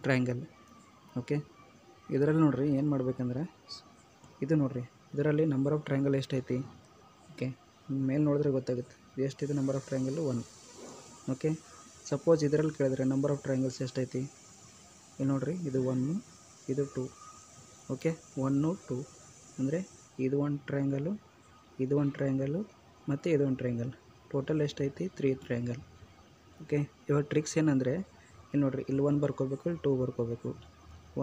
Triangle. Okay, ಇದರಲ್ಲಿ ನೋಡಿರಿ ಏನು ಮಾಡಬೇಕಂದ್ರೆ ಇದು ನೋಡಿರಿ, ಇದರಲ್ಲಿ ನಂಬರ್ ಆಫ್ ಟ್ರಯಾಂಗಲ್ ಎಷ್ಟೈತಿ. ಓಕೆ, ಮೇಲೆ ನೋಡಿದ್ರೆ ಗೊತ್ತಾಗುತ್ತೆ ಎಷ್ಟಿದೆ number of triangle 1. Okay, suppose ಇದರಲ್ಲಿ ಕೇಳಿದ್ರೆ ನಂಬರ್ ಆಫ್ ಟ್ರಯಾಂಗಲ್ಸ್ ಎಷ್ಟೈತಿ. ಇಲ್ಲಿ ನೋಡಿರಿ, ಇದು 1 ಇದು 2. ಓಕೆ, 1 2 ಅಂದರೆ ಇದು ಒಂದು ಟ್ರಯಾಂಗಲ್ಲು, ಇದು ಒಂದು ಟ್ರಯಾಂಗಲ್ಲು ಮತ್ತು ಇದು ಒಂದು ಟ್ರಯಾಂಗಲ್. ಟೋಟಲ್ ಎಷ್ಟೈತಿ 3 ಟ್ರಯಾಂಗಲ್. ಓಕೆ, ಇವಾಗ ಟ್ರಿಕ್ಸ್ ಏನಂದರೆ ಇಲ್ಲಿ ನೋಡಿರಿ, ಇಲ್ಲಿ 1 ಬರ್ಕೋಬೇಕು, ಇಲ್ಲಿ 2 ಬರ್ಕೋಬೇಕು.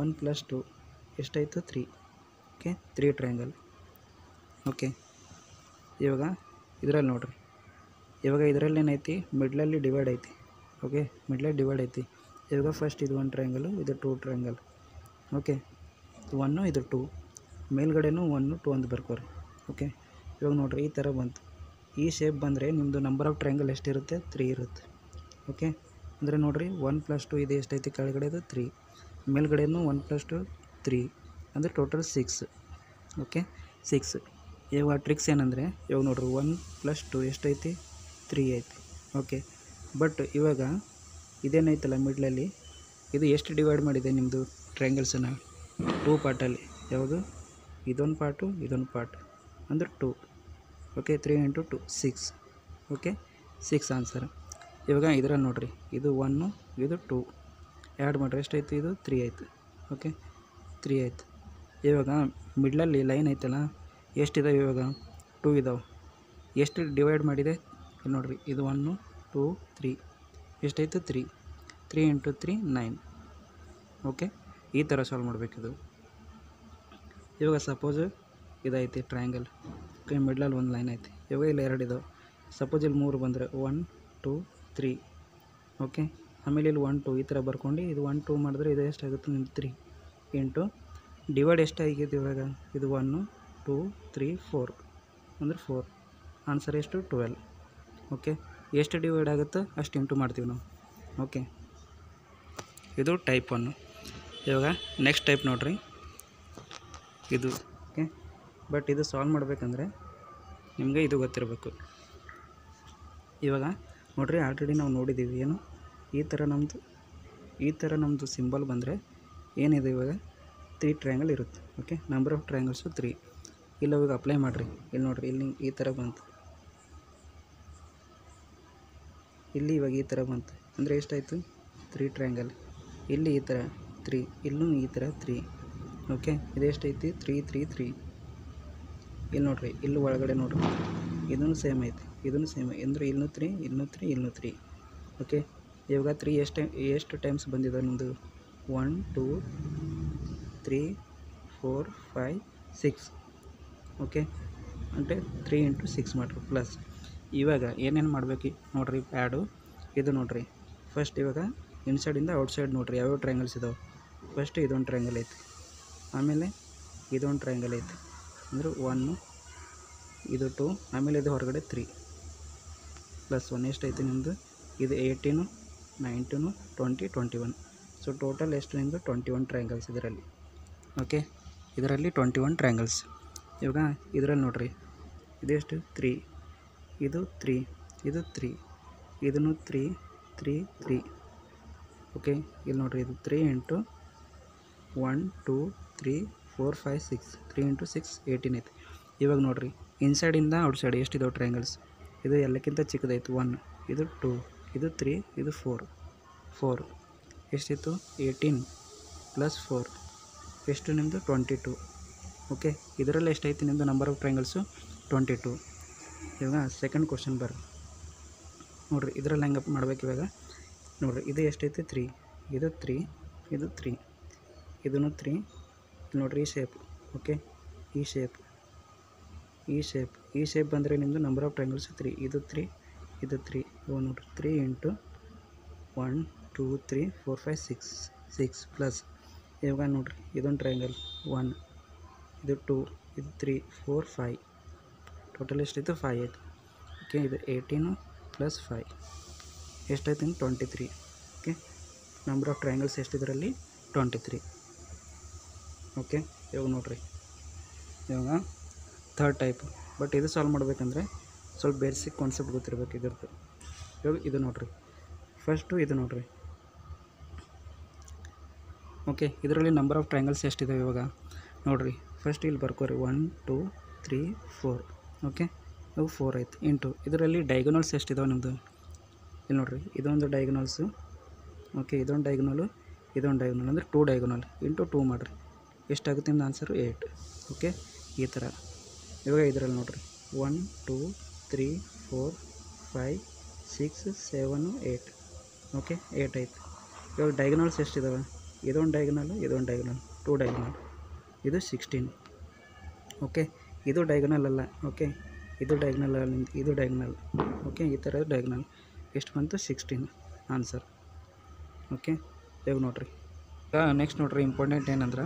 1 + 2 ಎಷ್ಟಾಯಿತು 3. Okay, 3 triangle. ಓಕೆ, ಇವಾಗ ಇದರಲ್ಲಿ ನೋಡಿರಿ, ಇವಾಗ ಇದರಲ್ಲಿ ಏನೈತಿ ಮಿಡ್ಲಲ್ಲಿ ಡಿವೈಡ್ ಐತಿ. ಓಕೆ, ಮಿಡ್ಲಲ್ಲಿ ಡಿವೈಡ್ ಐತಿ. ಇವಾಗ ಫಸ್ಟ್ ಇದು 1 ಟ್ರಯಾಂಗಲ್ಲು, ಇದು 2 ಟ್ರಯಾಂಗಲ್. ಓಕೆ, 1 ಇದು 2, ಮೇಲ್ಗಡೆನೂ 1 2 ಅಂತ ಬರ್ಕೋರಿ. ಓಕೆ, ಇವಾಗ ನೋಡಿರಿ ಈ ಥರ ಬಂತು. ಈ ಶೇಪ್ ಬಂದರೆ ನಿಮ್ಮದು ನಂಬರ್ ಆಫ್ ಟ್ರಯಾಂಗಲ್ ಎಷ್ಟಿರುತ್ತೆ 3 ಇರುತ್ತೆ. ಓಕೆ, ಅಂದರೆ ನೋಡಿರಿ 1 + 2 ಇದು ಎಷ್ಟೈತಿ, ಕೆಳಗಡೆದು 3, ಮೇಲ್ಗಡೆನೂ 1 + 2 3, ಅಂದರೆ ಟೋಟಲ್ 6. ಓಕೆ, 6. ಇವಾಗ ಟ್ರಿಕ್ಸ್ ಏನಂದರೆ ಇವಾಗ ನೋಡಿರಿ 1 + 2 ಎಷ್ಟೈತಿ 3 ಐತಿ. ಓಕೆ, ಬಟ್ ಇವಾಗ ಇದೇನೈತಲ್ಲ ಮಿಡ್ಲಲ್ಲಿ, ಇದು ಎಷ್ಟು ಡಿವೈಡ್ ಮಾಡಿದೆ ನಿಮ್ಮದು ಟ್ರಯಾಂಗಲ್ಸನ್ನು 2 ಪಾರ್ಟಲ್ಲಿ. ಯಾವುದು, ಇದೊಂದು ಪಾರ್ಟು ಇದೊಂದು ಪಾರ್ಟ್, ಅಂದರೆ 2. ಓಕೆ, 3 × 2 6. Okay, 6 answer. ಇವಾಗ ಇದರಲ್ಲಿ ನೋಡಿರಿ, ಇದು 1 ಇದು 2 ಆ್ಯಡ್ ಮಾಡಿರಿ ಎಷ್ಟೈತಿ, ಇದು 3 ಆಯಿತು. ಓಕೆ, 3 ಆಯಿತು. ಇವಾಗ ಮಿಡ್ಲಲ್ಲಿ ಲೈನ್ ಐತಲ್ಲ, ಎಷ್ಟಿದಾವೆ ಇವಾಗ 2 ಇದ್ದಾವೆ. ಎಷ್ಟು ಡಿವೈಡ್ ಮಾಡಿದೆ ಇಲ್ಲಿ ನೋಡಿರಿ, ಇದು 1 2 3 ಎಷ್ಟಾಯಿತು 3. 3 × 3 9. ಓಕೆ, ಈ ಥರ ಸಾಲ್ವ್ ಮಾಡಬೇಕಿದು. ಇವಾಗ ಸಪೋಸ್ ಇದೈತಿ ಟ್ರಯಾಂಗಲ್. ಓಕೆ, ಮಿಡ್ಲಲ್ಲಿ ಒಂದು ಲೈನ್ ಐತಿ. ಇವಾಗ ಇಲ್ಲಿ 2 ಇದಾವೆ. ಸಪೋಸ್ ಇಲ್ಲಿ 3 ಬಂದರೆ 1 2 3. ಓಕೆ, ಆಮೇಲೆ ಇಲ್ಲಿ 1 2 ಈ ಥರ ಬರ್ಕೊಂಡು ಇದು 1 2 ಮಾಡಿದ್ರೆ ಇದು ಎಷ್ಟಾಗುತ್ತೆ ನಿಮ್ಗೆ 3 ಇಂಟು ಡಿವೈಡ್ ಎಷ್ಟಾಗಿದೆ ಇವಾಗ, ಇದು 1 2 3 4 ಅಂದರೆ 4. ಆನ್ಸರ್ ಎಷ್ಟು 12. ಓಕೆ, ಎಷ್ಟು ಡಿವೈಡ್ ಆಗುತ್ತೋ ಅಷ್ಟು ಇಂಟು ಮಾಡ್ತೀವಿ ನಾವು. ಓಕೆ, ಇದು ಟೈಪ್ 1. ಇವಾಗ ನೆಕ್ಸ್ಟ್ ಟೈಪ್ ನೋಡಿರಿ, ಇದು. ಓಕೆ, ಬಟ್ ಇದು ಸಾಲ್ವ್ ಮಾಡಬೇಕಂದ್ರೆ ನಿಮಗೆ ಇದು ಗೊತ್ತಿರಬೇಕು. ಇವಾಗ ನೋಡಿರಿ, ಆಲ್ರೆಡಿ ನಾವು ನೋಡಿದ್ದೀವಿ ಏನು, ಈ ಥರ ನಮ್ಮದು ಸಿಂಬಲ್ ಬಂದರೆ ಏನಿದೆ ಇವಾಗ 3 ಟ್ರಯಾಂಗಲ್ ಇರುತ್ತೆ. Okay, number of triangles 3. ಇಲ್ಲ ಇವಾಗ ಅಪ್ಲೈ ಮಾಡಿರಿ, ಇಲ್ಲಿ ನೋಡಿರಿ, ಇಲ್ಲಿ ಈ ಥರ ಬಂತು, ಇಲ್ಲಿ ಇವಾಗ ಈ ಥರ ಬಂತು ಅಂದರೆ ಎಷ್ಟಾಯಿತು 3 ಟ್ರಯಾಂಗಲ್. ಇಲ್ಲಿ ಈ ಥರ 3, ಇಲ್ಲೂ ಈ ಥರ 3. ಓಕೆ, ಇದು ಎಷ್ಟೈತಿ 3 3 3. ಇಲ್ಲಿ ನೋಡಿರಿ, ಇಲ್ಲಿ ಒಳಗಡೆ ನೋಡಿರಿ, ಇದೂ ಸೇಮ್ ಐತಿ, ಇದೂ ಸೇಮ್ ಅಂದರೆ ಇಲ್ಲೂ 3 ಇಲ್ಲೂ 3 ಇಲ್ಲೂ 3. ಓಕೆ, ಇವಾಗ 3 ಎಷ್ಟು ಟೈಮ್ಸ್ ಬಂದಿದೆ ನಿಮ್ಮದು 1 2 3 4 5 6. ಓಕೆ, ಅಂದರೆ 3 × 6 ಮಾಡಿರಿ ಪ್ಲಸ್. ಇವಾಗ ಏನೇನು ಮಾಡಬೇಕು ನೋಡಿರಿ, ಪ್ಯಾಡು ಇದು ನೋಡಿರಿ. ಫಸ್ಟ್ ಇವಾಗ ಇನ್ಸೈಡಿಂದ ಔಟ್ಸೈಡ್ ನೋಡಿರಿ ಯಾವ್ಯಾವ ಟ್ರಯಾಂಗಲ್ಸ್ ಇದಾವೆ. ಫಸ್ಟ್ ಇದೊಂದು ಟ್ರಯಾಂಗಲ್ ಐತಿ, ಆಮೇಲೆ ಇದೊಂದು ಟ್ರಯಾಂಗಲ್ ಐತಿ ಅಂದರೆ 1 ಇದು 2, ಆಮೇಲೆ ಇದು ಹೊರಗಡೆ 3 + 1 ಎಷ್ಟೈತಿ ನಿಮ್ಮದು, ಇದು 18 19 20 21. ಸೊ ಟೋಟಲ್ ಎಷ್ಟು ನಿಮ್ಮದು 21 ಟ್ರಯಾಂಗಲ್ಸ್ ಇದರಲ್ಲಿ. ಓಕೆ, ಇದರಲ್ಲಿ 21 ಟ್ರಯಾಂಗಲ್ಸ್. ಇವಾಗ ಇದರಲ್ಲಿ ನೋಡಿರಿ, ಇದೆಷ್ಟು 3, ಇದು 3 ಇದು 3, ಇದನ್ನು 3 3 3. ಓಕೆ, ಇಲ್ಲಿ ನೋಡಿರಿ, ಇದು 3 × 1 2 3 4 5 6. 3 × 6 18 ಐತಿ. ಇವಾಗ ನೋಡಿರಿ, ಇನ್ಸೈಡಿಂದ ಔಟ್ಸೈಡ್ ಎಷ್ಟಿದಾವೆ ಟ್ರಯಾಂಗಲ್ಸ್, ಇದು ಎಲ್ಲಕ್ಕಿಂತ ಚಿಕ್ಕದೈತು 1, ಇದು 2 ಇದು 3 ಇದು 4 ಎಷ್ಟಿತ್ತು 18 + 4 ಎಷ್ಟು ನಿಮ್ಮದು 22. ಓಕೆ, ಇದರಲ್ಲಿ ಎಷ್ಟೈತಿ ನಿಮ್ಮದು ನಂಬರ್ ಆಫ್ ಟ್ರಯಾಂಗಲ್ಸು 22. ಇವಾಗ ಸೆಕೆಂಡ್ ಕ್ವಶನ್ ಬರ್ರಿ ನೋಡಿರಿ, ಇದರಲ್ಲಿ ಹೆಂಗೆ ಮಾಡ್ಬೇಕು ಇವಾಗ ನೋಡಿರಿ, ಇದು ಎಷ್ಟೈತಿ 3, ಇದು 3 ಇದು 3 ಇದೂ 3. ನೋಡಿರಿ ಈ ಶೇಪ್. ಓಕೆ, ಈ ಶೇಪ್ ಬಂದರೆ ನಿಮ್ಮದು ನಂಬರ್ ಆಫ್ ಟ್ರಯಾಂಗಲ್ಸ್ 3. ಇದು 3 ಇದು 3. ಇವಾಗ ನೋಡಿರಿ 3 × 1 2 3 4 5 6 ಪ್ಲಸ್. ಇವಾಗ ನೋಡಿರಿ, ಇದೊಂದು ಟ್ರಯಾಂಗಲ್ 1 ಇದು 2 ಇದು 3 4 5. ಟೋಟಲ್ ಎಷ್ಟಾಯಿತು 5 ಆಯಿತು. ಓಕೆ, ಇದು 18 + 5 ಎಷ್ಟಾಯ್ತು 23. ಓಕೆ, ನಂಬರ್ ಆಫ್ ಟ್ರಯಾಂಗಲ್ಸ್ ಎಷ್ಟಿದರಲ್ಲಿ 23. ಓಕೆ, ಇವಾಗ ನೋಡಿರಿ, ಇವಾಗ ಥರ್ಡ್ ಟೈಪ್. ಬಟ್ ಇದು ಸಾಲ್ವ್ ಮಾಡಬೇಕಂದ್ರೆ ಸ್ವಲ್ಪ ಬೇಸಿಕ್ ಕಾನ್ಸೆಪ್ಟ್ ಗೊತ್ತಿರಬೇಕು ಇದ್ರದ್ದು. ಇವಾಗ ಇದು ನೋಡಿರಿ, ಫಸ್ಟು ಇದು ನೋಡಿರಿ, ಓಕೆ, ಇದರಲ್ಲಿ ನಂಬರ್ ಆಫ್ ಟ್ರಯಾಂಗಲ್ಸ್ ಎಷ್ಟಿದಾವೆ ಇವಾಗ ನೋಡಿರಿ. ಫಸ್ಟ್ ಇಲ್ಲಿ ಬರ್ಕೋರಿ 1 2 3 4. ಓಕೆ, ಅವು 4 ಆಯ್ತು. ಇಂಟು ಇದರಲ್ಲಿ ಡೈಗೊನಲ್ಸ್ ಎಷ್ಟಿದಾವೆ ನಿಮ್ಮದು ಇಲ್ಲಿ ನೋಡಿರಿ. ಇದೊಂದು ಡೈಗೊನಲ್ಸು. ಓಕೆ, ಇದೊಂದು ಡೈಗೊನಲು, ಇದೊಂದು ಡೈಗೊನಲ್ ಅಂದರೆ 2 ಡೈಗೊನಲ್ ಇಂಟು 2 ಮಾಡಿರಿ. ಎಷ್ಟಾಗುತ್ತೆ ನಿಮ್ದು ಆನ್ಸರು 8. ಓಕೆ, ಈ ಥರ. ಇವಾಗ ಇದರಲ್ಲಿ ನೋಡಿರಿ 1 2 3 4 5 6 7 8. ಓಕೆ, 8 ಆಯ್ತು. ಇವಾಗ ಡೈಗೊನಲ್ಸ್ ಎಷ್ಟಿದಾವೆ? ಇದೊಂದು ಡೈಗೊನಲು, ಇದೊಂದು ಡೈಗೊನಲ್, 2 ಡೈಗೊನಲ್, ಇದು 16. ಓಕೆ, ಇದು ಡೈಗೊನಲ್ ಅಲ್ಲ. ಓಕೆ, ಇದು ಡೈಗೊನಲ್ ಅಲ್ಲ, ಇದು ಡೈಗೊನಲ್. ಓಕೆ, ಈ ಥರ ಡೈಗೊನಲ್. ಎಷ್ಟು ಬಂತು? 16 ಆನ್ಸರ್. ಓಕೆ, ಇವಾಗ ನೋಡಿರಿ. ಈಗ ನೆಕ್ಸ್ಟ್ ನೋಡಿರಿ, ಇಂಪಾರ್ಟೆಂಟ್ ಏನಂದ್ರೆ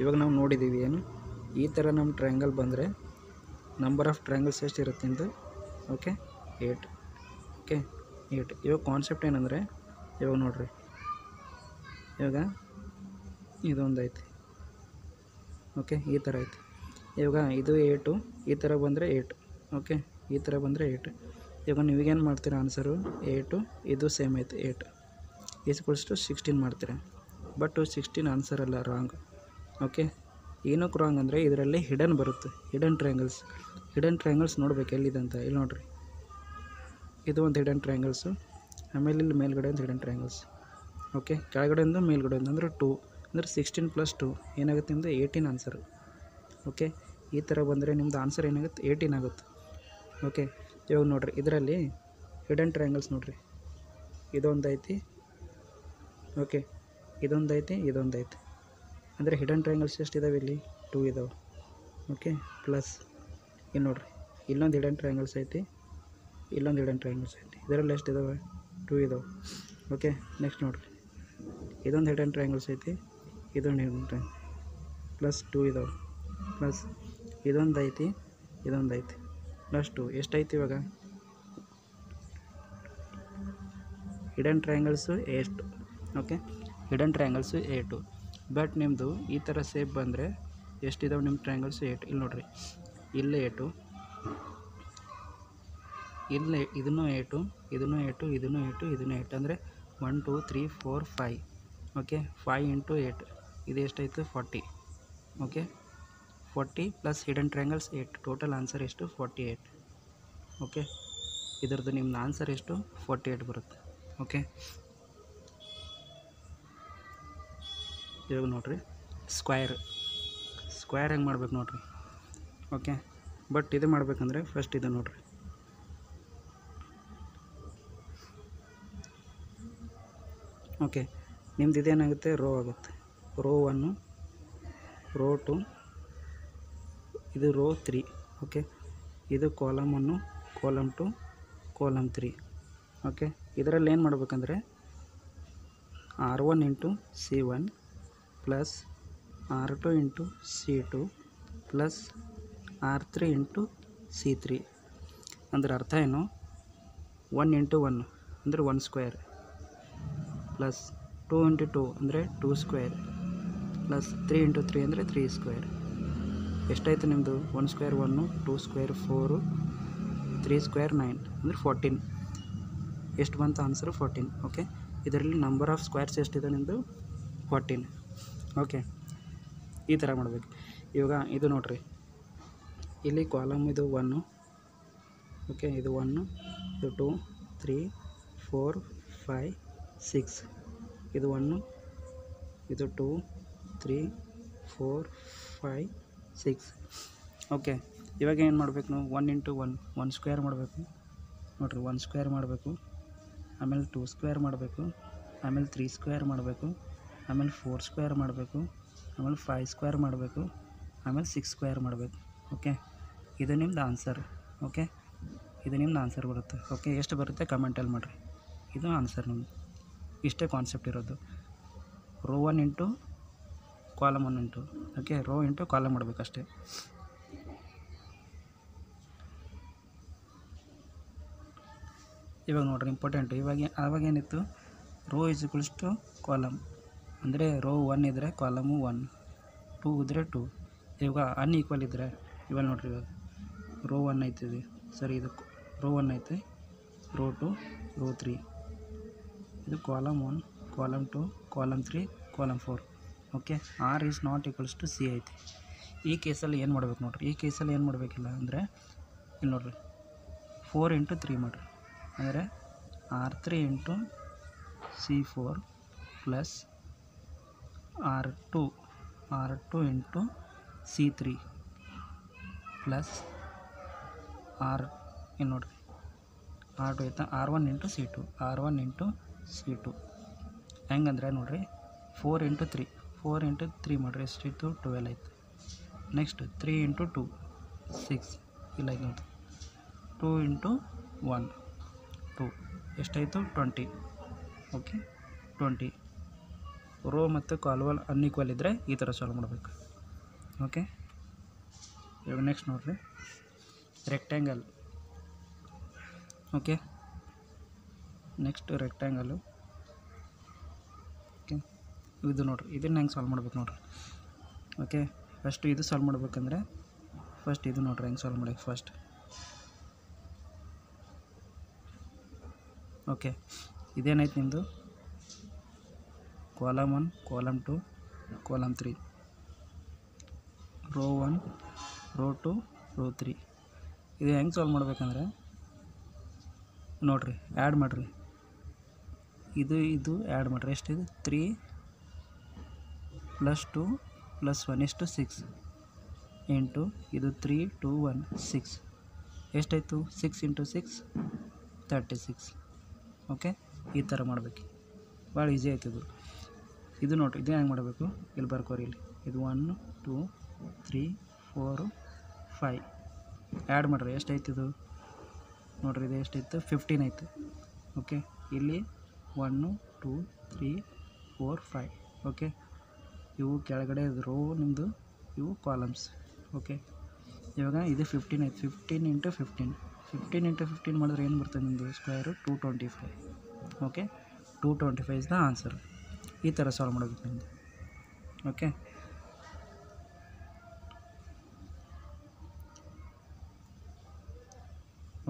ಇವಾಗ ನಾವು ನೋಡಿದ್ದೀವಿ ಏನು, ಈ ಥರ ನಮ್ಮ ಟ್ರಯಾಂಗಲ್ ಬಂದರೆ ನಂಬರ್ ಆಫ್ ಟ್ರಯಾಂಗಲ್ಸ್ ಎಷ್ಟು ಇರುತ್ತೆ ಎಂದು. ಓಕೆ, 8. ಓಕೆ, 8. ಇವಾಗ ಕಾನ್ಸೆಪ್ಟ್ ಏನಂದರೆ ಇವಾಗ ನೋಡಿರಿ, ಇವಾಗ ಇದೊಂದು ಐತಿ. ಓಕೆ, ಈ ಥರ ಐತಿ. ಇವಾಗ ಇದು 8, ಈ ಥರ ಬಂದರೆ 8. ಓಕೆ, ಈ ಥರ ಬಂದರೆ 8. ಇವಾಗ ನೀವೇನು ಮಾಡ್ತೀರಾ ಆನ್ಸರು 8, ಇದು ಸೇಮ್ ಐತೆ 8 ಈಸ್ಕೊಳ್ಸ್ಟು 16 ಮಾಡ್ತೀರಾ. ಬಟ್ 16 ಆನ್ಸರ್ ಅಲ್ಲ, ರಾಂಗ್. ಓಕೆ, ಏನಕ್ಕೆ ರಾಂಗ್ ಅಂದರೆ ಇದರಲ್ಲಿ ಹಿಡನ್ ಬರುತ್ತೆ, ಹಿಡನ್ ಟ್ರಯಾಂಗಲ್ಸ್ ನೋಡ್ಬೇಕು ಎಲ್ಲಿದೆ ಅಂತ. ಇಲ್ಲಿ ನೋಡಿರಿ, ಇದು ಒಂದು ಹಿಡನ್ ಟ್ರಯಾಂಗಲ್ಸು, ಆಮೇಲೆ ಇಲ್ಲಿ ಮೇಲ್ಗಡೆ ಒಂದು ಹಿಡನ್ ಟ್ರಯಾಂಗಲ್ಸ್. ಓಕೆ, ಕೆಳಗಡೆಯಿಂದ ಮೇಲ್ಗಡೆಯಿಂದ ಅಂದರೆ 2 ಅಂದರೆ 16 + 2 ಏನಾಗುತ್ತೆ ನಿಮ್ಮದು 18 ಆನ್ಸರು. ಓಕೆ, ಈ ಥರ ಬಂದರೆ ನಿಮ್ಮದು ಆನ್ಸರ್ ಏನಾಗುತ್ತೆ 18 ಆಗುತ್ತೆ. ಓಕೆ, ಇವಾಗ ನೋಡಿರಿ, ಇದರಲ್ಲಿ ಹಿಡನ್ ಟ್ರಯಾಂಗಲ್ಸ್ ನೋಡಿರಿ, ಇದೊಂದು ಐತಿ. ಓಕೆ, ಇದೊಂದು ಐತಿ, ಇದೊಂದು ಐತಿ. ಅಂದರೆ ಹಿಡನ್ ಟ್ರಯಾಂಗಲ್ಸ್ ಎಷ್ಟಿದಾವೆ ಇಲ್ಲಿ? 2 ಇದಾವೆ. ಓಕೆ, ಪ್ಲಸ್ ಇಲ್ಲಿ ನೋಡಿರಿ, ಇಲ್ಲೊಂದು ಹಿಡನ್ ಟ್ರಯಾಂಗಲ್ಸ್ ಐತಿ, ಇಲ್ಲೊಂದು ಹಿಡನ್ ಟ್ರಯಾಂಗಲ್ಸ್ ಐತಿ. ಇದರಲ್ಲಿ ಎಷ್ಟಿದಾವೆ? 2 ಇದಾವೆ. ಓಕೆ, ನೆಕ್ಸ್ಟ್ ನೋಡಿರಿ, ಇದೊಂದು ಹಿಡನ್ ಟ್ರಯಾಂಗಲ್ಸ್ ಐತಿ, ಇದೊಂದು ಹಿಡನ್ ಟ್ರಯಾಂಗಲ್, ಪ್ಲಸ್ 2 ಇದಾವೆ. ಪ್ಲಸ್ ಇದೊಂದು ಐತಿ, ಇದೊಂದು ಐತಿ, ಪ್ಲಸ್ 2 ಎಷ್ಟೈತಿ ಇವಾಗ? Hidden triangles 8. Okay, hidden triangles 8. But ನಿಮ್ಮದು ಈ ಥರ ಸೇಪ್ ಬಂದರೆ ಎಷ್ಟಿದಾವೆ ನಿಮ್ಮ ಟ್ರಯಾಂಗಲ್ಸು? 8. ಇಲ್ಲಿ ನೋಡಿರಿ, ಇಲ್ಲೇ 8, ಇಲ್ಲೇ ಇದನ್ನು 8, ಇದನ್ನು 8, ಇದನ್ನು 8, ಇದನ್ನು 8 ಅಂದರೆ 1 2 3 4 5. ಓಕೆ, 5 × 8 ಇದು ಎಷ್ಟಾಯಿತು? 40. Okay, 40 plus hidden triangles 8, total answer ಎಷ್ಟು? 48. ಓಕೆ, ಇದರದ್ದು ನಿಮ್ಮದು ಆನ್ಸರ್ ಎಷ್ಟು? 48 ಬರುತ್ತೆ. ಓಕೆ, ಇವಾಗ ನೋಡಿರಿ, ಸ್ಕ್ವೇರ್ ಹೆಂಗೆ ಮಾಡ್ಬೇಕು ನೋಡಿರಿ. ಓಕೆ, ಬಟ್ ಇದು ಮಾಡ್ಬೇಕಂದ್ರೆ ಫಸ್ಟ್ ಇದು ನೋಡಿರಿ. ಓಕೆ, ನಿಮ್ದು ಇದೇನಾಗುತ್ತೆ? ರೋ ಆಗುತ್ತೆ. ರೋ 1, ರೋ 2, ಇದು ರೋ 3. ಓಕೆ, ಇದು ಕಾಲಮ್ 1, ಕಾಲಮ್ 2, ಕಾಲಮ್ 3. ಓಕೆ, ಇದರಲ್ಲಿ ಏನು ಮಾಡ್ಬೇಕಂದ್ರೆ R1 × C1 plus R2 × C2 plus R3 × C3. ಅಂದ್ರೆ ಅರ್ಥ ಏನು? 1 × 1 ಅಂದರೆ 1 ಸ್ಕ್ವೇರ್, ಪ್ಲಸ್ 2 × 2 ಅಂದರೆ 2 ಸ್ಕ್ವೇರ್, ಪ್ಲಸ್ 3 × 3 ಅಂದರೆ 3 ಸ್ಕ್ವೇರ್. ಎಷ್ಟಾಯಿತು ನಿಮ್ಮದು? 1 ಸ್ಕ್ವೇರ್ 1, 2 ಸ್ಕ್ವೇರ್ 4, 3 ಸ್ಕ್ವೇರ್ 9 ಅಂದರೆ 14. ಎಷ್ಟು ಬಂತು ಆನ್ಸರು? 14. ಓಕೆ, ಇದರಲ್ಲಿ ನಂಬರ್ ಆಫ್ ಸ್ಕ್ವೇರ್ಸ್ ಎಷ್ಟಿದೆ ನಿಮ್ಮದು? 14. ಓಕೆ, ಈ ಥರ ಮಾಡಬೇಕು. ಇವಾಗ ಇದು ನೋಡಿರಿ, ಇಲ್ಲಿ ಕಾಲಮ್ ಇದು 1. ಓಕೆ, ಇದು 1, ಇದು 2 3 4 5 6, ಇದು 1, ಇದು 2 3 4 5 6. ಓಕೆ, ಇವಾಗ ಏನು ಮಾಡಬೇಕು ನಾವು? 1 × 1 1 ಸ್ಕ್ವೇರ್ ಮಾಡಬೇಕು ನೋಡಿರಿ, 1 ಸ್ಕ್ವೇರ್ ಮಾಡಬೇಕು, ಆಮೇಲೆ 2 ಸ್ಕ್ವೇರ್ ಮಾಡಬೇಕು, ಆಮೇಲೆ 3 ಸ್ಕ್ವೇರ್ ಮಾಡಬೇಕು, ಆಮೇಲೆ 4 ಸ್ಕ್ವೇರ್ ಮಾಡಬೇಕು, ಆಮೇಲೆ 5 ಸ್ಕ್ವೇರ್ ಮಾಡಬೇಕು, ಆಮೇಲೆ 6 ಸ್ಕ್ವೇರ್ ಮಾಡಬೇಕು. ಓಕೆ, ಇದು ನಿಮ್ಮದು ಆನ್ಸರ್. ಓಕೆ, ಇದು ನಿಮ್ಮದು ಆನ್ಸರ್ ಬರುತ್ತೆ. ಓಕೆ, ಎಷ್ಟು ಬರುತ್ತೆ ಕಮೆಂಟಲ್ಲಿ ಮಾಡಿರಿ. ಇದು ಆನ್ಸರ್ ನಿಮ್ಮದು. ಇಷ್ಟೇ ಕಾನ್ಸೆಪ್ಟ್ ಇರೋದು. Row 1 × column 1 × okay, row into column ಮಾಡಬೇಕಷ್ಟೇ. ಇವಾಗ ನೋಡಿರಿ, ಇಂಪಾರ್ಟೆಂಟು. ಆವಾಗೇನಿತ್ತು? ರೋ = ಕಾಲಮ್ ಅಂದರೆ ರೋ 1 ಇದ್ದರೆ ಕಾಲಮು 1, 2 ಇದ್ದರೆ 2. ಇವಾಗ ಅನ್ಈಕ್ವಲ್ ಇದ್ದರೆ ಇವಾಗ ನೋಡಿರಿ, ಇವಾಗ ರೋ 1 ಐತಿದೆ, ಸರಿ, ಇದು ರೋ 1 ಐತೆ, ರೋ 2, ರೋ 3, ಇದು column 1, column 2, column 3, column 4. Okay R is not equals to C ಐತಿ. ಈ ಕೇಸಲ್ಲಿ ಏನು ಮಾಡ್ಬೇಕು ನೋಡಿರಿ, ಈ ಕೇಸಲ್ಲಿ ಏನು ಮಾಡಬೇಕಿಲ್ಲ ಅಂದರೆ ಇಲ್ಲಿ ನೋಡಿರಿ 4 ಇಂಟು 3 ಮಾಡಿರಿ, ಅಂದರೆ R3 into C4 plus R2 into C3 plus ಇಲ್ಲಿ ನೋಡಿರಿ R2 ಆಯ್ತಾ, R1 ಇಂಟು C2 ಹೆಂಗಂದ್ರೆ ನೋಡಿರಿ 4 ಇಂಟು 3 ಮಾಡಿರಿ ಎಷ್ಟಿತ್ತು 12 ಆಯ್ತು. ನೆಕ್ಸ್ಟ್ 3 ಇಂಟು 2 6 ಇಲ್ಲ ಆಯ್ತು ನೋಡಿ. 2 ಇಂಟು 1 2 ಎಷ್ಟಾಯಿತು 20. ಓಕೆ 20 ರೋ ಮತ್ತು ಕಾಲಮ್ ಅನ್ಈಕ್ವಲ್ ಇದ್ದರೆ ಈ ಥರ ಸಾಲ್ವ್ ಮಾಡಬೇಕು. ಓಕೆ ಇವಾಗ ನೆಕ್ಸ್ಟ್ ನೋಡಿರಿ rectangle. Okay next rectangle. Okay ಇದು ನೋಡಿರಿ, ಇದನ್ನು ಹೆಂಗೆ ಸಾಲ್ವ್ ಮಾಡ್ಬೇಕು ನೋಡಿರಿ. ಓಕೆ ಫಸ್ಟು ಇದು ಸಾಲ್ವ್ ಮಾಡ್ಬೇಕಂದ್ರೆ ಫಸ್ಟ್ ಇದು ನೋಡಿರಿ ಹೆಂಗೆ ಸಾಲ್ವ್ ಮಾಡಿ ಫಸ್ಟ್. ಓಕೆ ಇದೇನಾಯ್ತು ನಿಮ್ಮದು column 1 column 2 column 3 row 1 row 2 row 3. ಇದು ಹೆಂಗೆ ಸಾಲ್ವ್ ಮಾಡ್ಬೇಕಂದ್ರೆ ನೋಡಿರಿ ಆ್ಯಡ್ ಮಾಡಿರಿ, ಇದು ಆ್ಯಡ್ ಮಾಡಿರಿ. ಎಷ್ಟಿದೆ 3 + 2 + 1 ಎಷ್ಟು 6 ಇಂಟು ಇದು 3 2 1 6 ಎಷ್ಟಾಯಿತು 6 ಇಂಟು 6 36. ಓಕೆ ಈ ಥರ ಮಾಡಬೇಕು, ಭಾಳ ಈಸಿ ಆಯ್ತು ಇದು ನೋಡಿರಿ. ಇದು ಹೆಂಗೆ ಮಾಡಬೇಕು ಇಲ್ಲಿ ಬರ್ಕೋರಿ, ಇಲ್ಲಿ ಇದು 1 2 3 4 5 ಆ್ಯಡ್ ಮಾಡಿರಿ ಎಷ್ಟಾಯ್ತು ಇದು ನೋಡಿರಿ, ಇದು ಎಷ್ಟಾಯ್ತು 15 ಆಯಿತು. ಓಕೆ ಇಲ್ಲಿ 1 2 3 4 5. ಓಕೆ ಇವು ಕೆಳಗಡೆ ರೋ ನಿಮ್ಮದು, ಇವು ಕಾಲಮ್ಸ್. ಓಕೆ ಇವಾಗ ಇದು 15 ಆಯ್ತು. 15 ಇಂಟು 15 ಮಾಡಿದ್ರೆ ಏನು ಬರ್ತದೆ ನಿಮ್ಮದು square 225. Okay 225 is the answer. ಈ ಥರ ಸಾಲ್ವ್ ಮಾಡಬೇಕು ನಿಮ್ಮದು. ಓಕೆ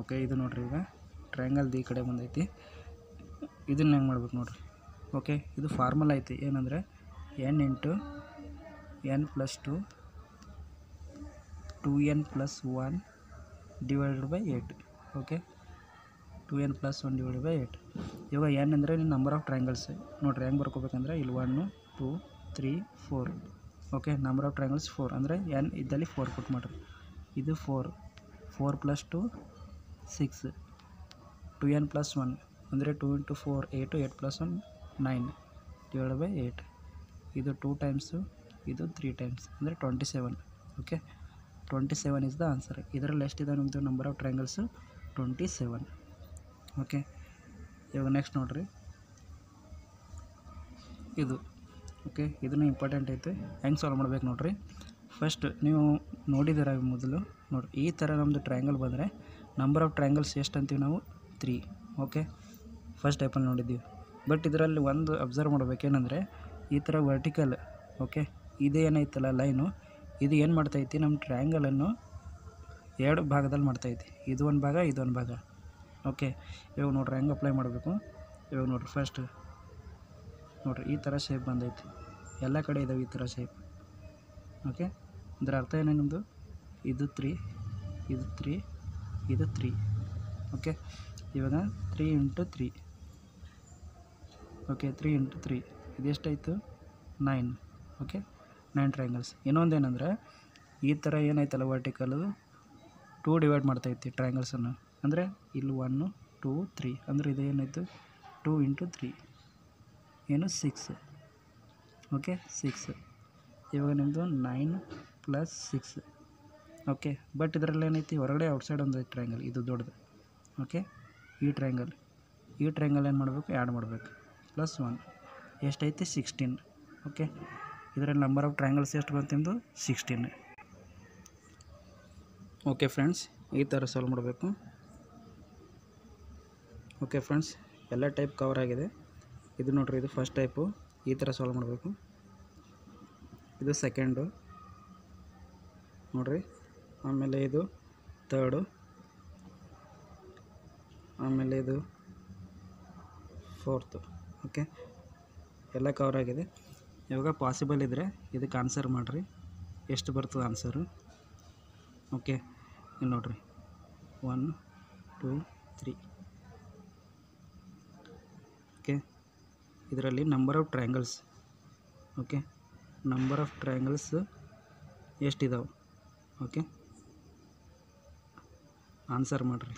ಓಕೆ ಇದು ನೋಡಿರಿ, ಈಗ ಟ್ರಯಾಂಗಲ್ದು ಈ ಕಡೆ ಬಂದೈತಿ. ಇದನ್ನು ಹೆಂಗೆ ಮಾಡ್ಬೇಕು ನೋಡಿರಿ. ಓಕೆ ಇದು ಫಾರ್ಮುಲಾ ಐತಿ, ಏನಂದರೆ n into n + 2 2n + 1 divided by 8. Okay 2n + 1 divided by 8. ಇವಾಗ n ಅಂದರೆ ನಿಮ್ಮ ನಂಬರ್ ಆಫ್ ಟ್ರಯಾಂಗಲ್ಸ್ ನೋಡಿರಿ ಹೆಂಗೆ ಬರ್ಕೋಬೇಕಂದ್ರೆ ಇಲ್ಲಿ 1 2 3 4. ಓಕೆ ನಂಬರ್ ಆಫ್ ಟ್ರಯಾಂಗಲ್ಸ್ 4 ಅಂದರೆ n ಇದ್ದಲ್ಲಿ 4 ಪುಟ್ ಮಾಡಿರಿ. ಇದು 4 + 2 6 2n + 1 ಅಂದರೆ 2 ಇಂಟು 4 8 8 + 1 9 ಡಿವೈಡೆಡ್ ಬೈ 8. ಇದು 2 ಟೈಮ್ಸು, ಇದು 3 ಟೈಮ್ಸ್ ಅಂದರೆ 27. Okay 27 is the answer. ಇದರಲ್ಲಿ ಎಷ್ಟಿದೆ ನಿಮ್ಮದು ನಂಬರ್ ಆಫ್ ಟ್ರಯಾಂಗಲ್ಸು 27. ಓಕೆ ಇವಾಗ ನೆಕ್ಸ್ಟ್ ನೋಡಿರಿ ಇದು. ಓಕೆ ಇದನ್ನು ಇಂಪಾರ್ಟೆಂಟ್ ಐತೆ, ಹೆಂಗೆ ಸಾಲ್ವ್ ಮಾಡ್ಬೇಕು ನೋಡಿರಿ. ಫಸ್ಟ್ ನೀವು ನೋಡಿದ್ದೀರ ಮೊದಲು ನೋಡಿರಿ, ಈ ಥರ ನಮ್ಮದು ಟ್ರಯಾಂಗಲ್ ಬಂದರೆ ನಂಬರ್ ಆಫ್ ಟ್ರಯಾಂಗಲ್ಸ್ ಎಷ್ಟು ಅಂತೀವಿ ನಾವು 3. ಓಕೆ ಫಸ್ಟ್ ಟೈಪಲ್ಲಿ ನೋಡಿದ್ದೀವಿ. ಬಟ್ ಇದರಲ್ಲಿ ಒಂದು ಅಬ್ಸರ್ವ್ ಮಾಡ್ಬೇಕೇನೆಂದರೆ ಈ ಥರ ವರ್ಟಿಕಲ್. ಓಕೆ ಇದೇನೈತಲ್ಲ ಲೈನು, ಇದು ಏನು ಮಾಡ್ತೈತಿ ನಮ್ಮ ಟ್ರಯಾಂಗಲನ್ನು 2 ಭಾಗದಲ್ಲಿ ಮಾಡ್ತೈತಿ. ಇದು ಒಂದು ಭಾಗ, ಇದೊಂದು ಭಾಗ. ಓಕೆ ಇವಾಗ ನೋಡ್ರಿ ಹೆಂಗೆ ಅಪ್ಲೈ ಮಾಡಬೇಕು. ಇವಾಗ ನೋಡಿರಿ ಫಸ್ಟ್ ನೋಡಿರಿ ಈ ಥರ ಶೇಪ್ ಬಂದೈತಿ, ಎಲ್ಲ ಕಡೆ ಇದ್ದಾವೆ ಈ ಥರ ಶೇಪ್. ಓಕೆ ಇದರ ಅರ್ಥ ಏನು ನಿಮ್ಮದು, ಇದು 3 ಇದು 3 ಇದು 3. ಓಕೆ ಇವಾಗ 3 ಇಂಟು 3. ಓಕೆ 3 ಇಂಟು 3 ಇದೆಷ್ಟಾಯಿತು 9. Okay 9 triangles. ಇನ್ನೊಂದೇನೆಂದರೆ ಈ ಥರ ಏನಾಯ್ತಲ್ಲ ವರ್ಟಿಕಲ್ 2 ಡಿವೈಡ್ ಮಾಡ್ತೈತಿ ಟ್ರಯಾಂಗಲ್ಸನ್ನು, ಅಂದರೆ ಇಲ್ಲಿ 1 2 3 ಅಂದರೆ ಇದು ಏನಾಯಿತು 2 ಇಂಟು 3 ಏನು 6. ಓಕೆ 6. ಇವಾಗ ನಿಮ್ಮದು 9 + 6. ಓಕೆ ಬಟ್ ಇದರಲ್ಲಿ ಏನೈತಿ ಹೊರಗಡೆ ಔಟ್ಸೈಡ್ ಒಂದು ಟ್ರಯಾಂಗಲ್, ಇದು ದೊಡ್ಡದು. ಓಕೆ ಈ ಟ್ರಯಾಂಗಲ್ ಏನು ಮಾಡಬೇಕು ಆ್ಯಡ್ ಮಾಡಬೇಕು +1 ಎಷ್ಟೈತಿ 16. ಓಕೆ ಇದರಲ್ಲಿ ನಂಬರ್ ಆಫ್ ಟ್ರಯಾಂಗಲ್ಸ್ ಎಷ್ಟು ಬಂತು ನಿಮ್ಮದು 16. ಓಕೆ ಫ್ರೆಂಡ್ಸ್ ಈ ಥರ ಸಾಲ್ವ್ ಮಾಡಬೇಕು. ಓಕೆ ಫ್ರೆಂಡ್ಸ್ ಎಲ್ಲ ಟೈಪ್ ಕವರ್ ಆಗಿದೆ. ಇದು ನೋಡಿರಿ, ಇದು ಫಸ್ಟ್ ಟೈಪು ಈ ಥರ ಸಾಲ್ವ್ ಮಾಡಬೇಕು. ಇದು ಸೆಕೆಂಡು ನೋಡಿರಿ, ಆಮೇಲೆ ಇದು ಥರ್ಡು, ಆಮೇಲೆ ಇದು ಫೋರ್ತು. ಓಕೆ ಎಲ್ಲ ಕವರ್ ಆಗಿದೆ. ಇವಾಗ ಪಾಸಿಬಲ್ ಇದ್ದರೆ ಇದಕ್ಕೆ ಆನ್ಸರ್ ಮಾಡಿರಿ, ಎಷ್ಟು ಬರ್ತದೆ ಆನ್ಸರು. ಓಕೆ, ಇಲ್ಲಿ ನೋಡಿರಿ 1 2 3. ಓಕೆ, ಇದರಲ್ಲಿ number of triangles. Okay, number of triangles ಎಷ್ಟಿದಾವೆ. ಓಕೆ, ಆನ್ಸರ್ ಮಾಡಿರಿ.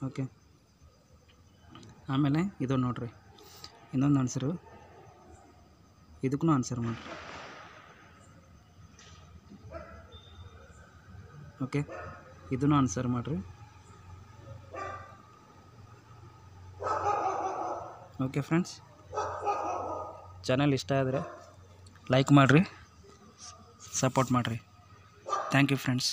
ಓಕೆ, ಆಮೇಲೆ ಇದು ನೋಡಿರಿ, ಇನ್ನೊಂದು ಆನ್ಸರು, ಇದಕ್ಕೂ ಆನ್ಸರ್ ಮಾಡಿರಿ. ಓಕೆ, ಇದನ್ನು ಆನ್ಸರ್ ಮಾಡಿರಿ. ಓಕೆ ಫ್ರೆಂಡ್ಸ್, ಚಾನಲ್ ಇಷ್ಟ ಆದರೆ ಲೈಕ್ ಮಾಡಿರಿ, ಸಪೋರ್ಟ್ ಮಾಡಿರಿ. Thank you friends.